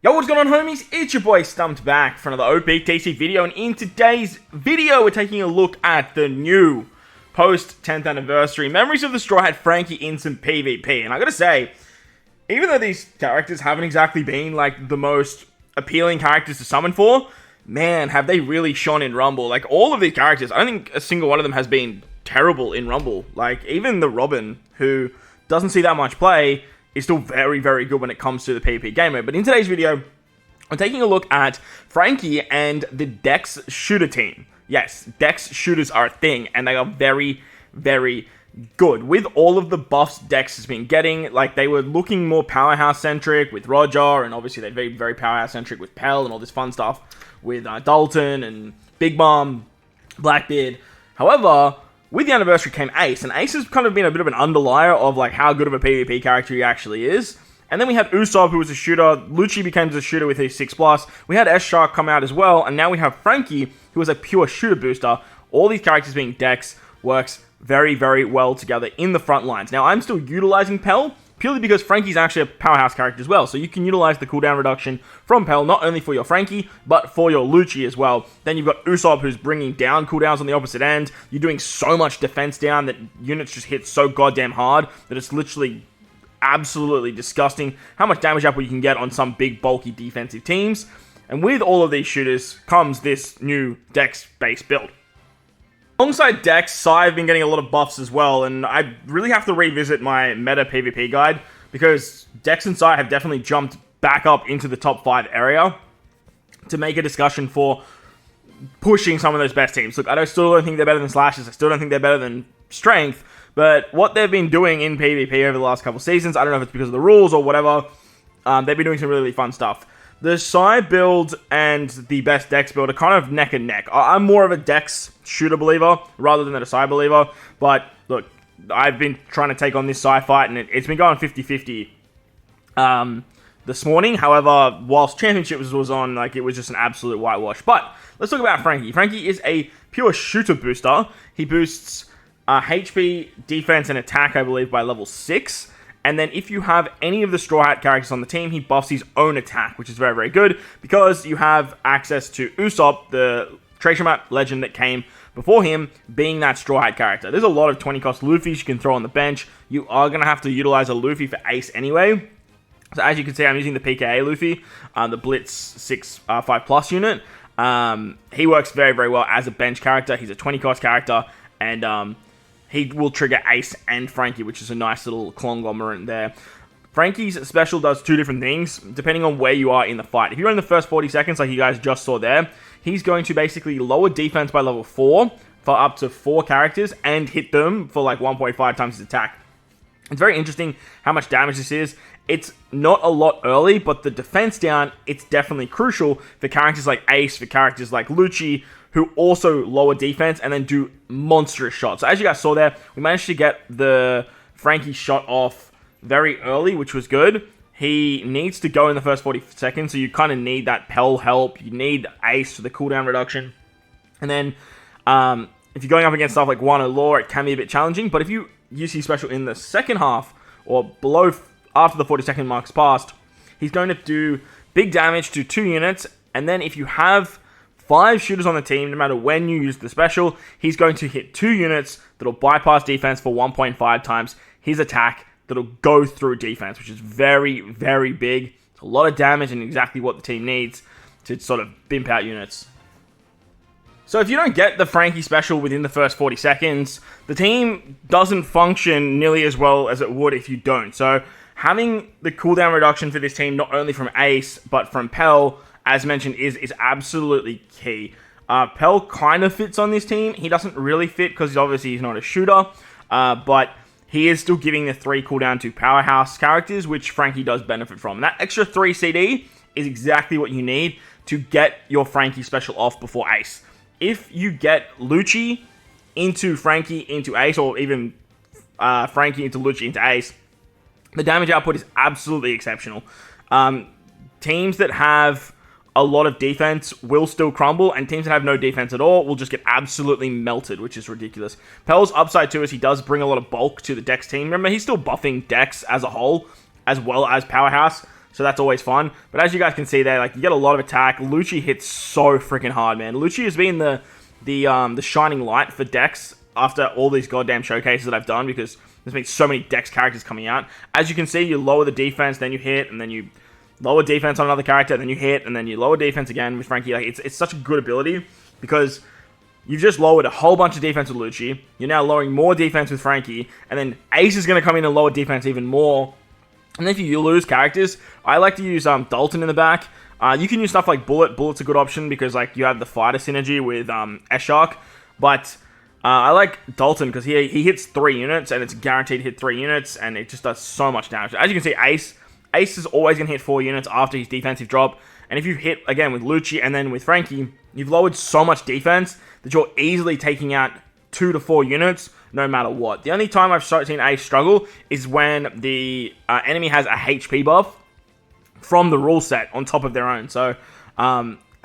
Yo, what's going on, homies? It's your boy Stumped back for another OPTC video, and in today's video, we're taking a look at the new post-10th anniversary memories of the Straw Hat Franky in some PvP. And I gotta say, even though these characters haven't exactly been like the most appealing characters to summon for, man, have they really shone in Rumble. Like, all of these characters, I don't think a single one of them has been terrible in Rumble. Like, even the Robin, who doesn't see that much play, is still very, very good when it comes to the PvP game mode. But in today's video, I'm taking a look at Franky and the DEX shooter team. Yes, DEX shooters are a thing, and they are very, very good. With all of the buffs DEX has been getting, like, they were looking more powerhouse-centric with Roger, and obviously they're very, very powerhouse-centric with Pell and all this fun stuff with Dalton and Big Mom, Blackbeard. However, with the anniversary came Aames, and Aames has kind of been a bit of an underlier of like how good of a PvP character he actually is. And then we had Usopp, who was a shooter. Lucci became a shooter with his 6+. We had S-Shark come out as well, and now we have Franky, who is a pure shooter booster. All these characters being DEX works very, very well together in the front lines. Now, I'm still utilizing Pell, purely because Franky's actually a powerhouse character as well. So you can utilize the cooldown reduction from Pell, not only for your Franky, but for your Lucci as well. Then you've got Usopp, who's bringing down cooldowns on the opposite end. You're doing so much defense down that units just hit so goddamn hard that it's literally absolutely disgusting how much damage output you can get on some big, bulky defensive teams. And with all of these shooters comes this new DEX-based build. Alongside DEX, Sai have been getting a lot of buffs as well, and I really have to revisit my meta PvP guide, because DEX and Sai have definitely jumped back up into the top 5 area to make a discussion for pushing some of those best teams. Look, I still don't think they're better than Slashes, I still don't think they're better than Strength, but what they've been doing in PvP over the last couple seasons, I don't know if it's because of the rules or whatever, they've been doing some really, really fun stuff. The Sai build and the best DEX build are kind of neck and neck. I'm more of a DEX shooter believer rather than a Sai believer. But look, I've been trying to take on this Sai fight, and it's been going 50-50 this morning. However, whilst Championships was on, like, it was just an absolute whitewash. But let's talk about Franky. Franky is a pure shooter booster. He boosts HP, defense, and attack, I believe, by level 6. And then if you have any of the Straw Hat characters on the team, he buffs his own attack, which is very, very good, because you have access to Usopp, the treasure map legend that came before him, being that Straw Hat character. There's a lot of 20-cost Luffys you can throw on the bench. You are going to have to utilize a Luffy for Ace anyway. So as you can see, I'm using the PKA Luffy, the Blitz 6 5+ unit. He works very, very well as a bench character. He's a 20-cost character, and he will trigger Ace and Franky, which is a nice little conglomerate there. Franky's special does 2 different things, depending on where you are in the fight. If you're in the first 40 seconds, like you guys just saw there, he's going to basically lower defense by level 4 for up to 4 characters and hit them for like 1.5 times his attack. It's very interesting how much damage this is. It's not a lot early, but the defense down, it's definitely crucial for characters like Ace, for characters like Lucci, who also lower defense and then do monstrous shots. So as you guys saw there, we managed to get the Franky shot off very early, which was good. He needs to go in the first 40 seconds, so you kind of need that Pell help. You need Ace for the cooldown reduction. And then, if you're going up against stuff like Wano Law, it can be a bit challenging. But if you use his special in the second half, or below, after the 40-second mark's passed, he's going to do big damage to 2 units. And then if you have 5 shooters on the team, no matter when you use the special, he's going to hit 2 units that'll bypass defense for 1.5 times his attack that'll go through defense, which is very, very big. It's a lot of damage and exactly what the team needs to sort of bimp out units. So if you don't get the Franky special within the first 40 seconds, the team doesn't function nearly as well as it would if you don't. So having the cooldown reduction for this team, not only from Ace, but from Pell, as mentioned, is absolutely key. Pell kind of fits on this team. He doesn't really fit because obviously he's not a shooter, but he is still giving the 3 cooldown to powerhouse characters, which Franky does benefit from. And that extra 3 CD is exactly what you need to get your Franky special off before Ace. If you get Lucci into Franky into Ace, or even Franky into Lucci into Ace, the damage output is absolutely exceptional. Teams that have a lot of defense will still crumble, and teams that have no defense at all will just get absolutely melted, which is ridiculous. Pell's upside too is he does bring a lot of bulk to the DEX team. Remember, he's still buffing DEX as a whole, as well as Powerhouse. so that's always fun. But as you guys can see there, like, you get a lot of attack. Lucci hits so freaking hard, man. Lucci has been the shining light for DEX after all these goddamn showcases that I've done, because there's been so many DEX characters coming out. As you can see, you lower the defense, then you hit, and then you lower defense on another character, then you hit, and then you lower defense again with Franky. Like, it's such a good ability, because you've just lowered a whole bunch of defense with Lucci. You're now lowering more defense with Franky, and then Ace is going to come in and lower defense even more. And then if you lose characters, I like to use Dalton in the back. You can use stuff like Bullet. Bullet's a good option because, like, you have the fighter synergy with S-Shark. But I like Dalton because he hits 3 units, and it's guaranteed to hit 3 units, and it just does so much damage. As you can see, Ace is always going to hit 4 units after his defensive drop. And if you hit, again, with Lucci and then with Franky, you've lowered so much defense that you're easily taking out 2 to 4 units no matter what. The only time I've seen Ace struggle is when the enemy has a HP buff from the rule set on top of their own. So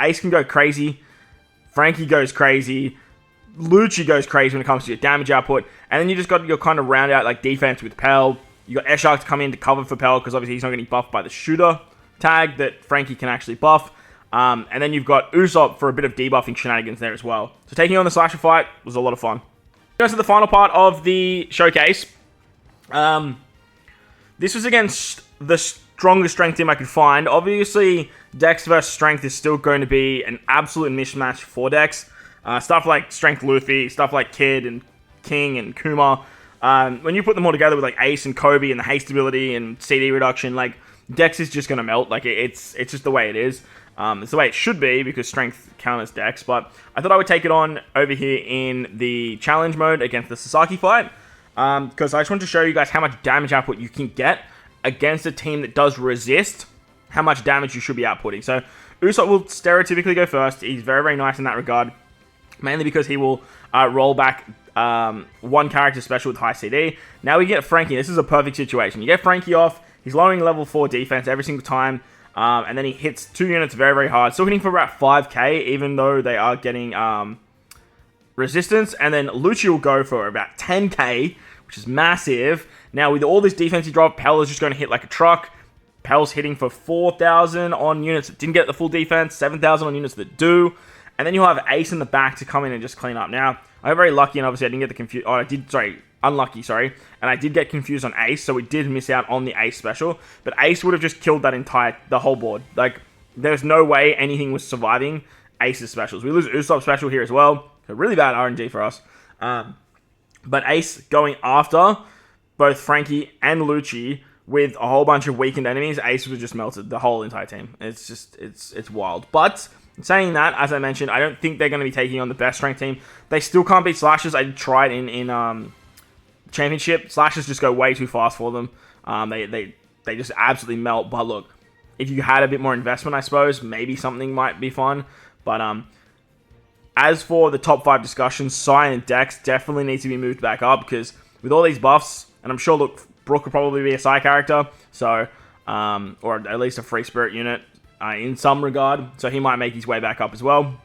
Ace can go crazy, Franky goes crazy, Lucci goes crazy when it comes to your damage output, and then you just got your kind of round out like defense with Pell. You got S-Shark to come in to cover for Pell because obviously he's not getting buffed by the shooter tag that Franky can actually buff. And then you've got Usopp for a bit of debuffing shenanigans there as well. So taking on the Slasher fight was a lot of fun. Goes to the final part of the showcase. This was against the strongest strength team I could find. Obviously, Dex versus Strength is still going to be an absolute mismatch for Dex. Stuff like Strength Luffy, stuff like Kid and King and Kuma. When you put them all together with like Ace and Kobe and the haste ability and CD reduction, like Dex is just going to melt. Like it's just the way it is. It's the way it should be because Strength counters Dex. But I thought I would take it on over here in the challenge mode against the Sasaki fight. Because I just wanted to show you guys how much damage output you can get against a team that does resist how much damage you should be outputting. So Usopp will stereotypically go first. He's very, very nice in that regard. Mainly because he will roll back one character special with high CD. Now we get Franky. This is a perfect situation. You get Franky off. He's lowering level 4 defense every single time. And then he hits 2 units very, very hard. Still hitting for about 5k, even though they are getting resistance. And then Lucci will go for about 10k, which is massive. Now, with all this defense he dropped, Pell is just going to hit like a truck. Pell's hitting for 4,000 on units that didn't get the full defense, 7,000 on units that do. And then you'll have Ace in the back to come in and just clean up. Now, I got very lucky, and obviously I didn't get the confused. Oh, I did, sorry. Unlucky, sorry. And I did get confused on Ace, so we did miss out on the Ace special. But Ace would have just killed the whole board. Like, there's no way anything was surviving Ace's specials. We lose Usopp's special here as well. So really bad RNG for us. But Ace going after both Franky and Lucci with a whole bunch of weakened enemies, Ace would have just melted the whole entire team. It's just, it's wild. But saying that, as I mentioned, I don't think they're going to be taking on the best strength team. They still can't beat Slashers. I tried in Championship. Slashers just go way too fast for them. They just absolutely melt. But look, if you had a bit more investment, I suppose, maybe something might be fun. But as for the top 5 discussions, Sai and Dex definitely need to be moved back up because with all these buffs, and I'm sure, look, Brook will probably be a Sai character, so or at least a free spirit unit in some regard, so he might make his way back up as well.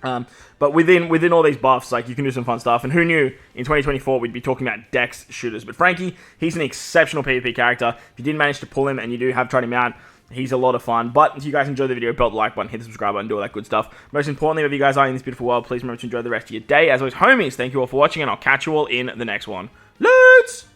But within all these buffs, like, you can do some fun stuff. And who knew in 2024 we'd be talking about Dex shooters. But Franky, he's an exceptional PvP character. If you did manage to pull him and you do have tried him out, he's a lot of fun. But if you guys enjoyed the video, belt the like button, hit the subscribe button, do all that good stuff. Most importantly, wherever you guys are in this beautiful world, please remember to enjoy the rest of your day. As always, homies, thank you all for watching, and I'll catch you all in the next one. Let's